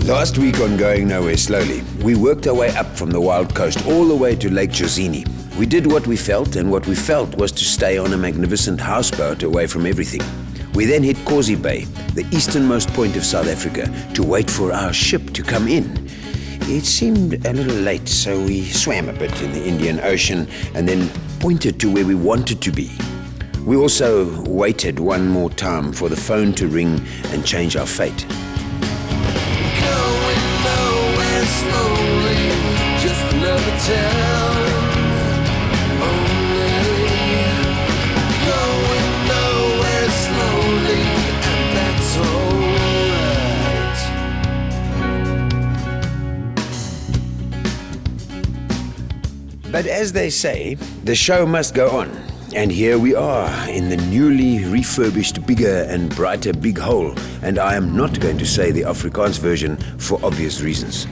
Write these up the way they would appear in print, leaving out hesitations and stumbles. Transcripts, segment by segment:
Last week on Going Nowhere Slowly, we worked our way up from the wild coast all the way to Lake Josini. We did what we felt, and what we felt was to stay on a magnificent houseboat away from everything. We then hit Causey Bay, the easternmost point of South Africa, to wait for our ship to come in. It seemed a little late, so we swam a bit in the Indian Ocean and then pointed to where we wanted to be. We also waited one more time for the phone to ring and change our fate. Slowly, just another town. Only going nowhere slowly, and that's alright. But as they say, the show must go on. And here we are in the newly refurbished, bigger and brighter Big Hole. And I am not going to say the Afrikaans version for obvious reasons.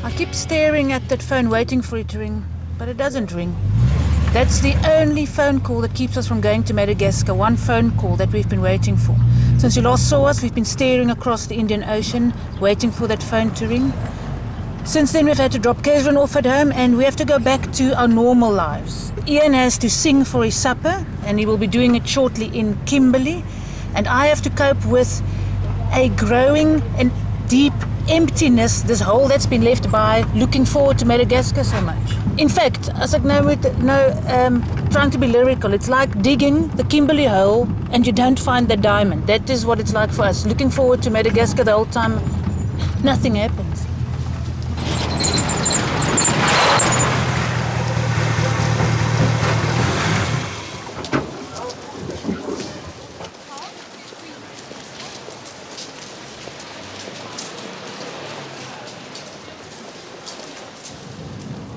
I keep staring at that phone waiting for it to ring, but it doesn't ring. That's the only phone call that keeps us from going to Madagascar, one phone call that we've been waiting for. Since you last saw us, we've been staring across the Indian Ocean, waiting for that phone to ring. Since then, we've had to drop Kesron off at home and we have to go back to our normal lives. Ian has to sing for his supper, and he will be doing it shortly in Kimberley. And I have to cope with a growing and deep emptiness, this hole that's been left by looking forward to Madagascar so much. In fact, as I know, trying to be lyrical, it's like digging the Kimberley hole and you don't find the diamond. That is what it's like for us, looking forward to Madagascar the whole time. Nothing happens.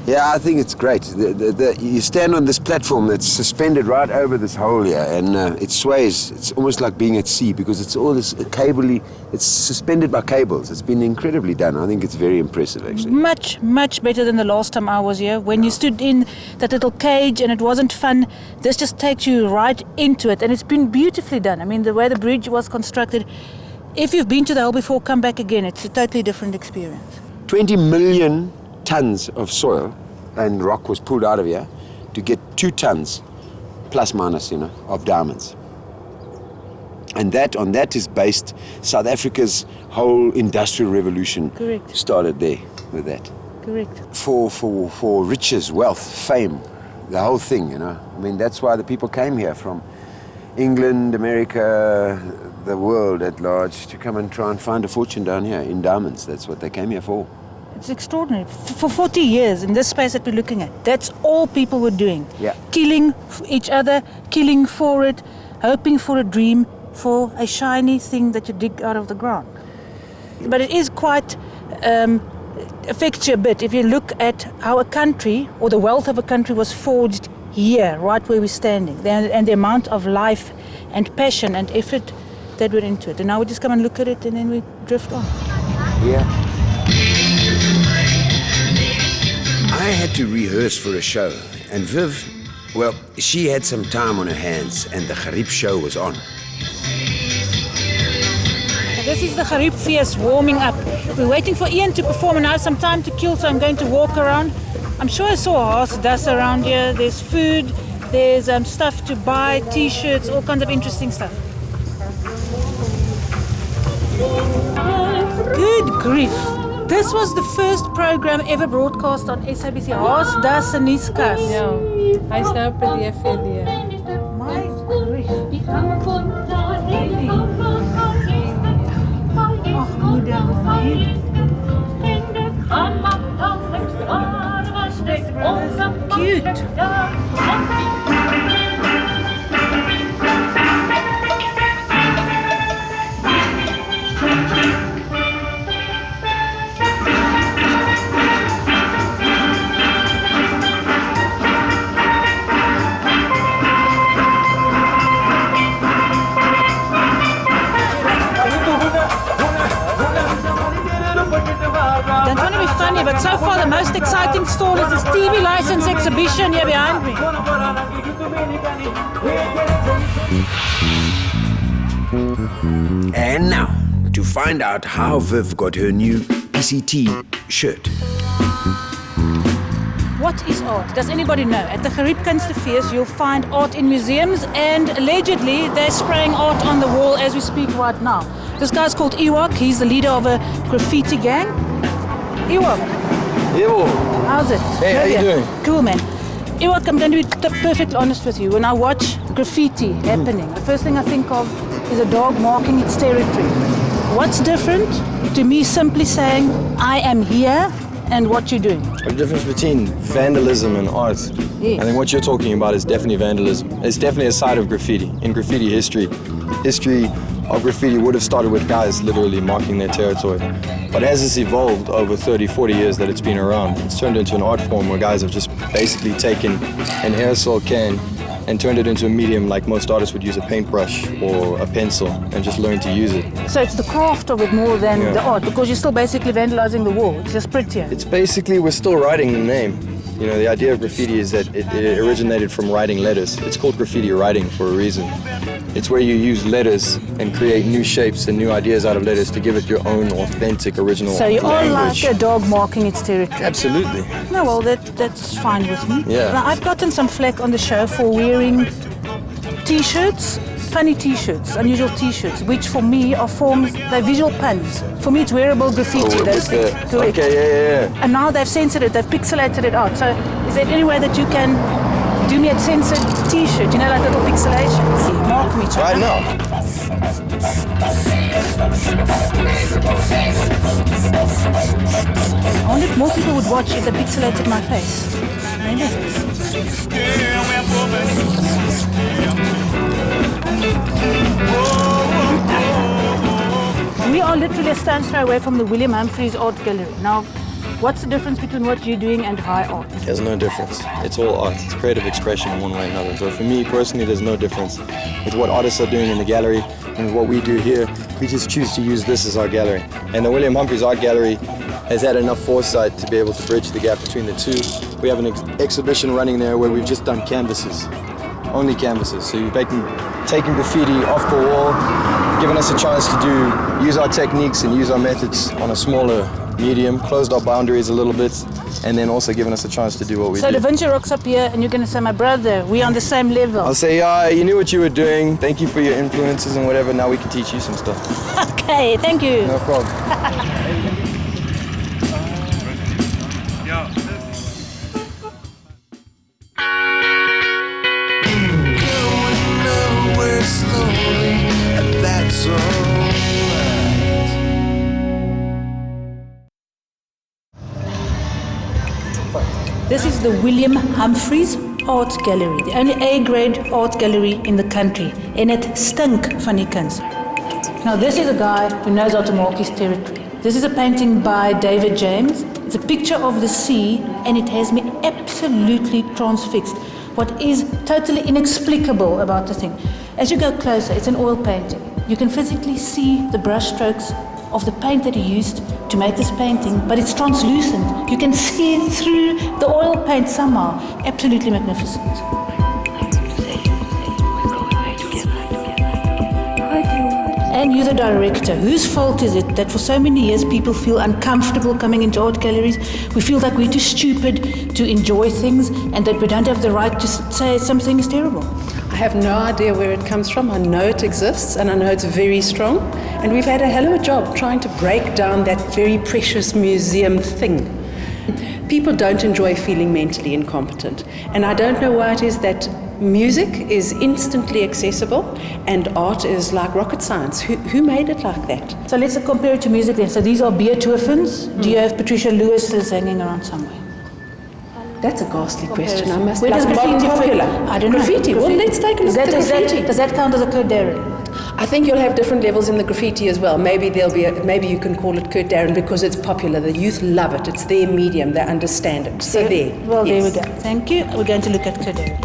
Yeah, I think it's great. You stand on this platform that's suspended right over this hole here, and it sways. It's almost like being at sea because it's all this it's suspended by cables. It's been incredibly done. I think it's very impressive, actually. Much, much better than the last time I was here. When you stood in that little cage and it wasn't fun, this just takes you right into it, and it's been beautifully done. I mean, the way the bridge was constructed, if you've been to the hole before, come back again. It's a totally different experience. 20 million tons of soil and rock was pulled out of here to get 2 tons, plus minus, of diamonds. And on that is based South Africa's whole industrial revolution. Correct. Started there with that. Correct. For riches, wealth, fame, the whole thing, I mean, that's why the people came here from England, America, the world at large, to come and try and find a fortune down here in diamonds. That's what they came here for. It's extraordinary. For 40 years, in this space that we're looking at, that's all people were doing. Yeah. Killing each other, killing for it, hoping for a dream, for a shiny thing that you dig out of the ground. But it is quite, affects you a bit if you look at how a country, or the wealth of a country, was forged here, right where we're standing, and the amount of life and passion and effort that went into it. And now we just come and look at it and then we drift on. Yeah. I had to rehearse for a show, and Viv, well, she had some time on her hands, and the Gariep show was on. This is the Gariep Feast warming up. We're waiting for Ian to perform, and I have some time to kill, so I'm going to walk around. I'm sure I saw a horse dust around here. There's food, there's stuff to buy, t-shirts, all kinds of interesting stuff. Good grief. This was the first program ever broadcast on SABC. Haas, das en Niskas. Ja, hij is nou op die FVD. My grief. Ach, moeder. Cute. Don't want to be funny, but so far the most exciting stall is this TV license exhibition. exhibition here behind me. And now, to find out how Viv got her new PCT shirt. What is art? Does anybody know? At the Gerib Kunstefees, you'll find art in museums, and allegedly they're spraying art on the wall as we speak right now. This guy's called Ewok. He's the leader of a graffiti gang. Ewok, Yo, how's it? hey, how you doing? Cool, man. Ewok, I'm going to be perfectly honest with you. When I watch graffiti happening, the first thing I think of is a dog marking its territory. What's different to me simply saying, I am here, and what you're doing? The difference between vandalism and art, Yes. I think what you're talking about is definitely vandalism. It's definitely a side of graffiti. In graffiti history of graffiti would have started with guys literally marking their territory. But as it's evolved over 30, 40 years that it's been around, it's turned into an art form where guys have just basically taken an aerosol can and turned it into a medium like most artists would use a paintbrush or a pencil and just learn to use it. So it's the craft of it more than Yeah. the art, because you're still basically vandalizing the wall. It's just prettier. It's basically, we're still writing the name. You know, the idea of graffiti is that it originated from writing letters. It's called graffiti writing for a reason. It's where you use letters and create new shapes and new ideas out of letters to give it your own authentic, original So you are language. like a dog marking its territory. Absolutely. No, well, that's fine with me. Yeah. Now, I've gotten some flack on the show for wearing T-shirts, funny T-shirts, unusual T-shirts, which for me are forms, they're visual puns. For me, it's wearable graffiti. Oh, That's with correct. the- Okay, yeah. And now they've censored it, they've pixelated it out. So is there any way that you can do me a censored T-shirt, you know, like little pixelations? Mark me, China. Right now. I wonder if more people would watch if they pixelated my face. Maybe. We are literally a stone's throw away from the William Humphreys Art Gallery. Now, what's the difference between what you're doing and high art? There's no difference. It's all art. It's creative expression in one way or another. So for me personally, there's no difference with what artists are doing in the gallery and what we do here. We just choose to use this as our gallery. And the William Humphreys Art Gallery has had enough foresight to be able to bridge the gap between the two. We have an exhibition running there where we've just done canvases, only canvases. So you've taken graffiti off the wall, given us a chance to use our techniques and use our methods on a smaller medium, closed our boundaries a little bit, and then also given us a chance to do what we So do. Da Vinci rocks up here and you're going to say, my brother, we're on the same level. I'll say, you knew what you were doing. Thank you for your influences and whatever. Now we can teach you some stuff. Okay, thank you. No problem. Going nowhere slowly, and that's alright. This is the William Humphreys Art Gallery, the only A-grade art gallery in the country. En het stink van die kunst. Now this is a guy who knows how to mark his territory. This is a painting by David James. It's a picture of the sea and it has me absolutely transfixed. What is totally inexplicable about the thing. As you go closer, it's an oil painting. You can physically see the brush strokes of the paint that he used to make this painting, but it's translucent. You can see it through the oil paint somehow. Absolutely magnificent. And you're the director. Whose fault is it that for so many years people feel uncomfortable coming into art galleries? We feel like we're too stupid to enjoy things and that we don't have the right to say something is terrible. I have no idea where it comes from. I know it exists and I know it's very strong. And we've had a hell of a job trying to break down that very precious museum thing. People don't enjoy feeling mentally incompetent. And I don't know why it is that music is instantly accessible and art is like rocket science. Who made it like that? So let's compare it to music then. So these are Beethoven's. Do you have Patricia Lewis's hanging around somewhere? That's a ghastly question. I must Where does like graffiti modern fit? popular. I don't know. Graffiti. Well, let's take a look at the graffiti. Does that count as a Kurt Darren? I think you'll have different levels in the graffiti as well. Maybe maybe you can call it Kurt Darren because it's popular. The youth love it. It's their medium. They understand it. So there. Well, Yes. there we go. Thank you. We're going to look at Kurt Darren.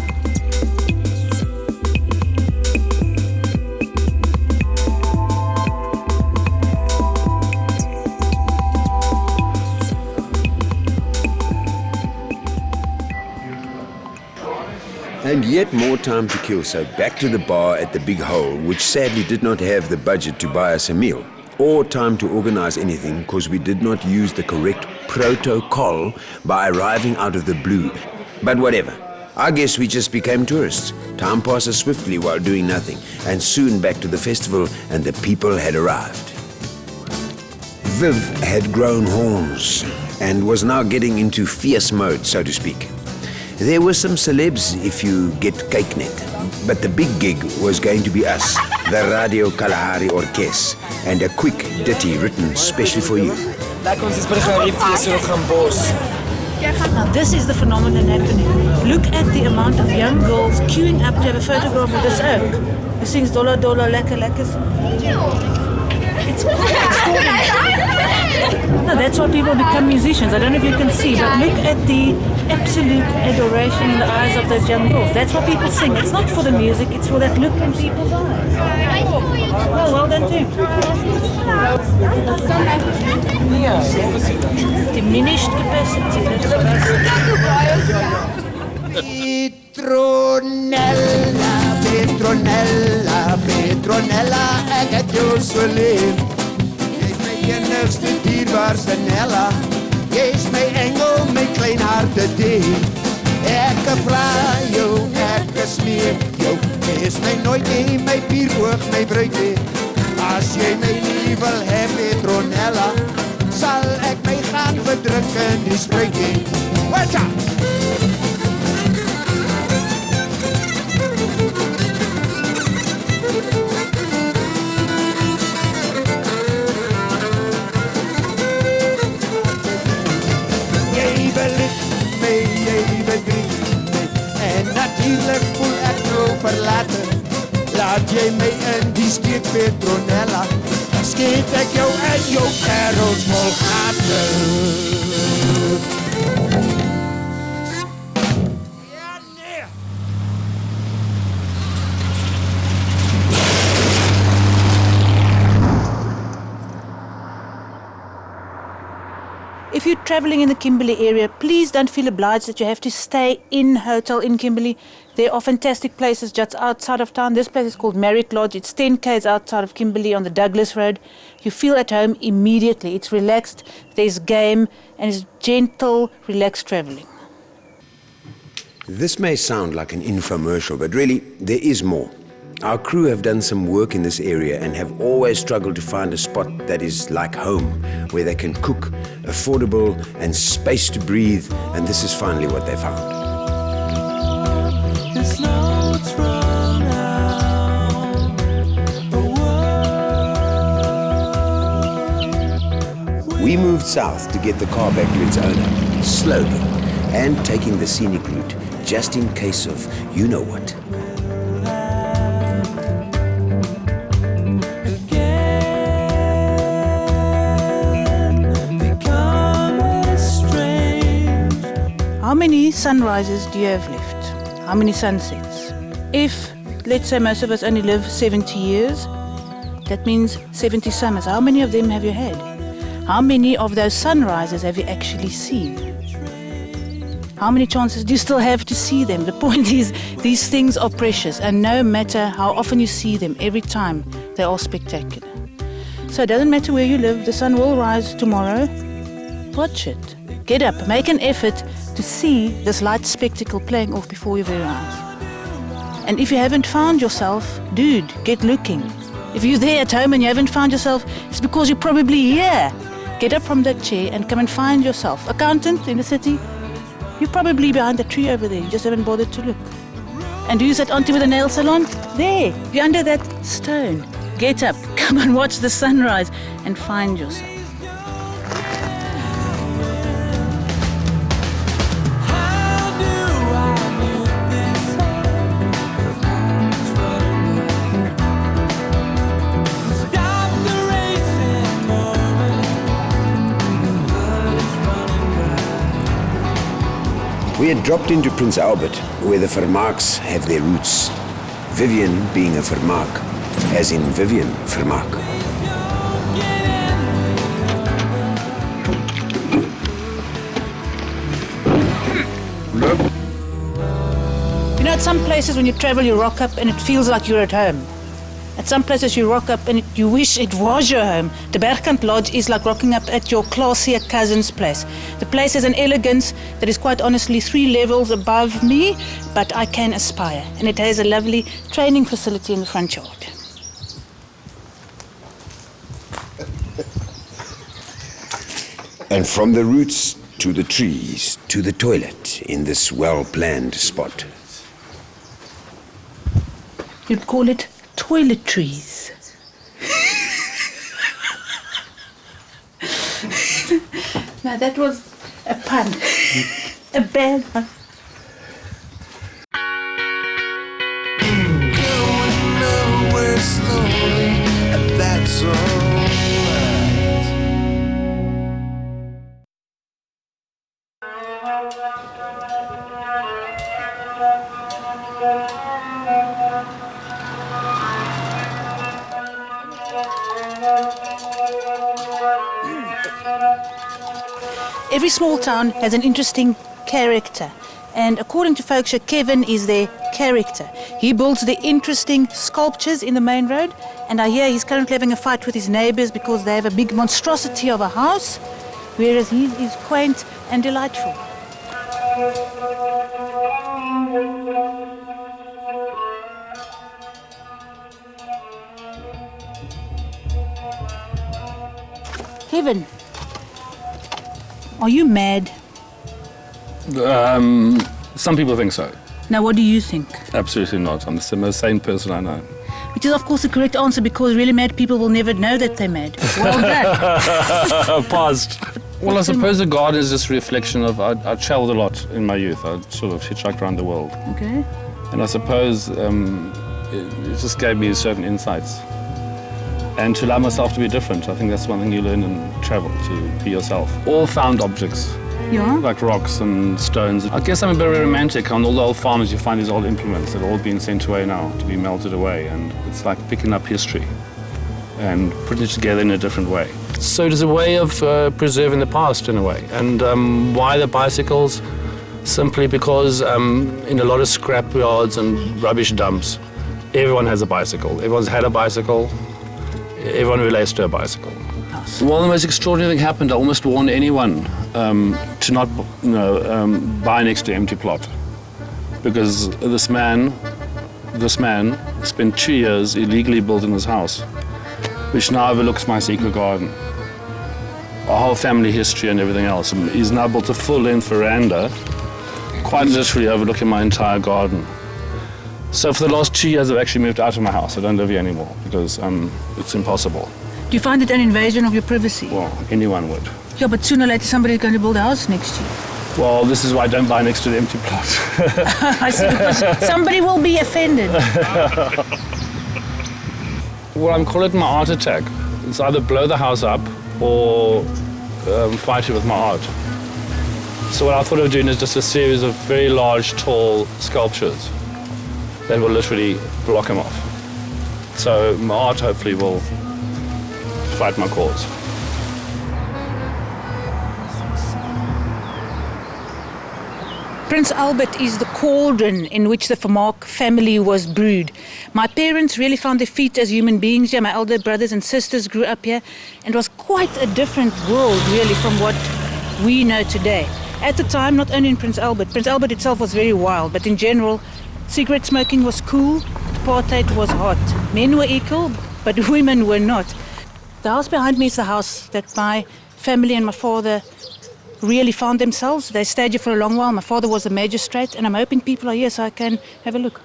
And yet more time to kill, so back to the bar at the Big Hole, which sadly did not have the budget to buy us a meal, or time to organize anything because we did not use the correct protocol by arriving out of the blue. But whatever. I guess we just became tourists. Time passes swiftly while doing nothing, and soon back to the festival and the people had arrived. Viv had grown horns and was now getting into fierce mode, so to speak. There were some celebs if you get cakenet, but the big gig was going to be us, the Radio Kalahari Orkest, and a quick ditty written specially for you. Now this is the phenomenon happening. Look at the amount of young girls queuing up to have a photograph with this oak who sings Dola Dola Lekker Lekker. It's extraordinary. No, that's why people become musicians. I don't know if you can see, but look at the absolute adoration in the eyes of those young girls. That's what people sing. It's not for the music, it's for that look in people's eyes. Well done too. Diminished capacity. Petronella, ek het jou so lief. Jy's my enigste dierbaarste Nella. Jy's my engel, my klein hartedief. Ek vra jou, ek smeek jou. Jy's my nooit nie, my pieroog, my bruidie. As jy my nie wil hê, Petronella, sal ek my gaan verdruk in die spruitjie. Watcha! Natuurlijk voel ek nou verlaten. Laat jy my in die steek, Petronella. Skiet ek jou uit jou kerelsmol gate. Ja, nee. If you're traveling in the Kimberley area, please don't feel obliged that you have to stay in hotel in Kimberley. There are fantastic places just outside of town. This place is called Merrick Lodge. It's 10 k's outside of Kimberley on the Douglas Road. You feel at home immediately. It's relaxed, there's game, and it's gentle, relaxed traveling. This may sound like an infomercial, but really, there is more. Our crew have done some work in this area and have always struggled to find a spot that is like home, where they can cook, affordable, and space to breathe, and this is finally what they found. We moved south to get the car back to its owner, slowly, and taking the scenic route, just in case of you know what. How many sunrises do you have left? How many sunsets? If, let's say most of us only live 70 years, that means 70 summers. How many of them have you had? How many of those sunrises have you actually seen? How many chances do you still have to see them? The point is, these things are precious, and no matter how often you see them, every time, they are spectacular. So it doesn't matter where you live, the sun will rise tomorrow. Watch it. Get up, make an effort to see this light spectacle playing off before your very eyes. And if you haven't found yourself, dude, get looking. If you're there at home and you haven't found yourself, it's because you're probably here. Get up from that chair and come and find yourself. Accountant in the city, you're probably behind the tree over there. You just haven't bothered to look. And who's that auntie with the nail salon? There, you're under that stone. Get up, come and watch the sunrise and find yourself. We had dropped into Prince Albert, where the Vermaaks have their roots. Vivian being a Vermaak, as in Vivian Vermaak. You know, at some places when you travel, you rock up and it feels like you're at home. At some places you rock up and you wish it was your home. The Bergkant Lodge is like rocking up at your classier cousin's place. The place has an elegance that is quite honestly 3 levels above me, but I can aspire. And it has a lovely training facility in the front yard. And from the roots to the trees, to the toilet in this well-planned spot. You'd call it toiletries. Now that was a pun. A bad one. Going nowhere slowly, and that's alright. Every small town has an interesting character, and according to folks, Kevin is their character. He builds the interesting sculptures in the main road, and I hear he's currently having a fight with his neighbors because they have a big monstrosity of a house, whereas his is quaint and delightful. Kevin, are you mad? Some people think so. Now, what do you think? Absolutely not. I'm the most sane person I know. Which is, of course, the correct answer, because really mad people will never know that they're mad. Well done. Paused. Well, I suppose the garden is just a reflection of, I travelled a lot in my youth. I sort of hitchhiked around the world. Okay. And I suppose it just gave me certain insights. And to allow myself to be different. I think that's one thing you learn in travel, to be yourself. All found objects. Yeah? Like rocks and stones. I guess I'm a bit romantic. On all the old farms you find these old implements that are all being sent away now, to be melted away. And it's like picking up history and putting it together in a different way. So it is a way of preserving the past in a way. And why the bicycles? Simply because in a lot of scrap yards and rubbish dumps, everyone has a bicycle. Everyone's had a bicycle. Everyone relates to a bicycle. Well, the most extraordinary thing happened. I almost warned anyone to not, buy next to empty plot, because this man spent 2 years illegally building this house, which now overlooks my secret garden, our whole family history and everything else. And he's now built a full-length veranda, quite literally overlooking my entire garden. So for the last 2 years, I've actually moved out of my house. I don't live here anymore because it's impossible. Do you find it an invasion of your privacy? Well, anyone would. Yeah, but sooner or later somebody's going to build a house next to you. Well, this is why I don't buy next to the empty plot. I see, because somebody will be offended. Well, I'm calling it my art attack. It's either blow the house up or fight it with my art. So what I thought of doing is just a series of very large, tall sculptures that will literally block him off. So my art hopefully will fight my cause. Prince Albert is the cauldron in which the Vermaak family was brewed. My parents really found their feet as human beings here. My elder brothers and sisters grew up here, and it was quite a different world really from what we know today. At the time, not only in Prince Albert itself was very wild, but in general, cigarette smoking was cool, apartheid was hot. Men were equal, but women were not. The house behind me is the house that my family and my father really found themselves. They stayed here for a long while. My father was a magistrate, and I'm hoping people are here so I can have a look.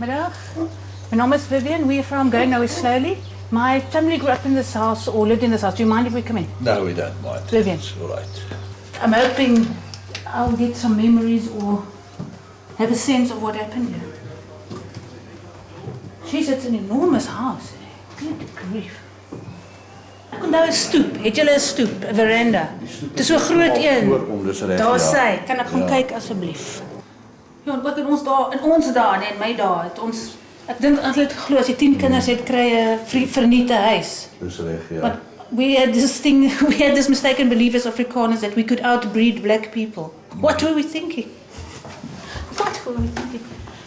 Middag. My name is Vivian. Where are you from? Going nowhere slowly. My family grew up in this house or lived in this house. Do you mind if we come in? No, we don't mind. Vivian. It's all right. I'm hoping I'll get some memories or have a sense of what happened here. Jeez, it's an enormous house. Good grief. Ek onthou 'n stoep. Het julle 'n stoep, 'n veranda? Dis so groot een. Daar sy. Kan ek gaan kyk asseblief? Ja, wat in ons dae, nee, in my dae het ons, ek dink eintlik glo as jy 10 kinders het, kry 'n verniete huis. Dis reg, ja. Maar we had this mistaken belief as Afrikaners that we could outbreed black people. What were we thinking? What were we thinking?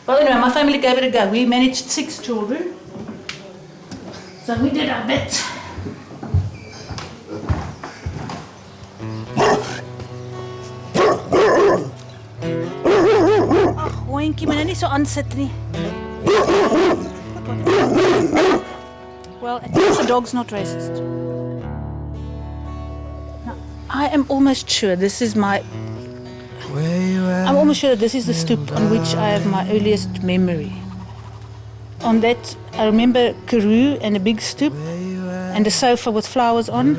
Well, anyway, my family gave it a go. We managed 6 children. So we did our bit. Ag, hondjie, moet nou nie so aansit nie. Well, at least the dog's not racist. Now, I am almost sure this is my... I'm almost sure that this is the stoep on which I have my earliest memory. On that, I remember Karoo and a big stoep and a sofa with flowers on,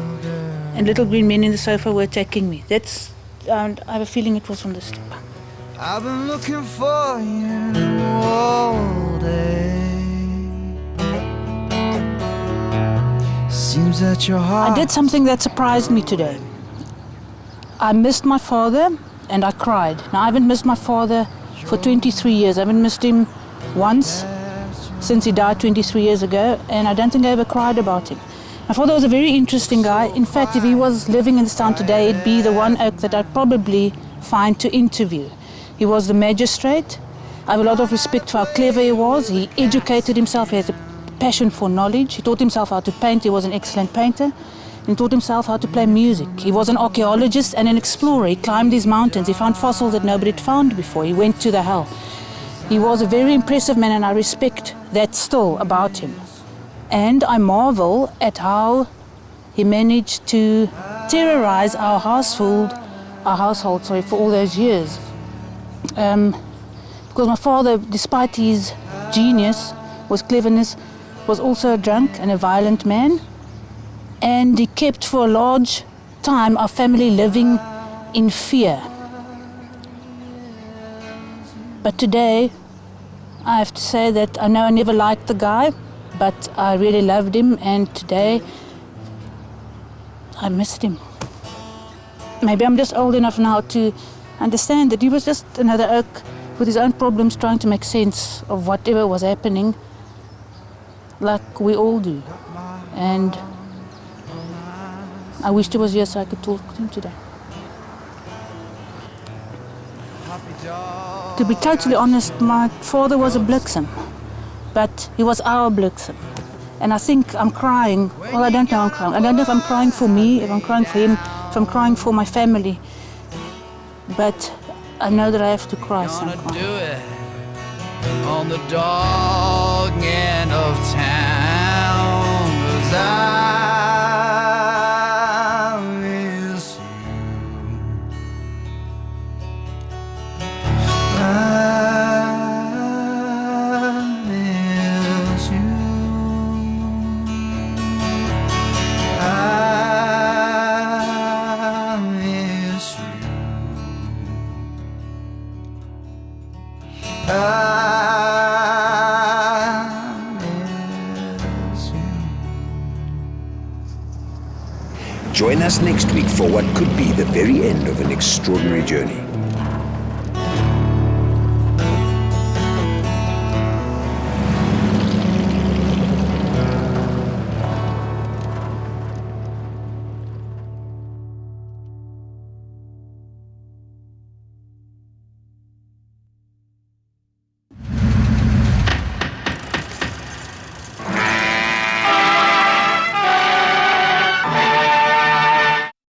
and little green men in the sofa were attacking me. That's, I have a feeling it was from the stoep. I've been looking for you all day. Seems that your heart... I did something that surprised me today. I missed my father and I cried. Now, I haven't missed my father for 23 years. I haven't missed him once since he died 23 years ago, and I don't think I ever cried about him. My father was a very interesting guy. In fact, if he was living in this town today, it'd be the one oak that I'd probably find to interview. He was the magistrate. I have a lot of respect for how clever he was. He educated himself. He has a passion for knowledge. He taught himself how to paint. He was an excellent painter. And taught himself how to play music. He was an archaeologist and an explorer. He climbed these mountains. He found fossils that nobody had found before. He went to the hell. He was a very impressive man, and I respect that still about him. And I marvel at how he managed to terrorize our household for all those years. Because my father, despite his genius, his cleverness, was also a drunk and a violent man. And he kept for a large time our family living in fear. But today, I have to say that I know I never liked the guy, but I really loved him, and today I missed him. Maybe I'm just old enough now to understand that he was just another oak with his own problems, trying to make sense of whatever was happening, like we all do. And I wished he was here so I could talk to him today. To be totally honest, my father was a bliksem, but he was our bliksem. And I think I'm crying. Well, I don't know I'm crying. I don't know if I'm crying for me, if I'm crying for him, if I'm crying for my family. But I know that I have to cry, so I'm crying. Do it on the dog end of town, 'cause I miss you. I miss you. I miss you. I miss you. Join us next week for what could be the very end of an extraordinary journey.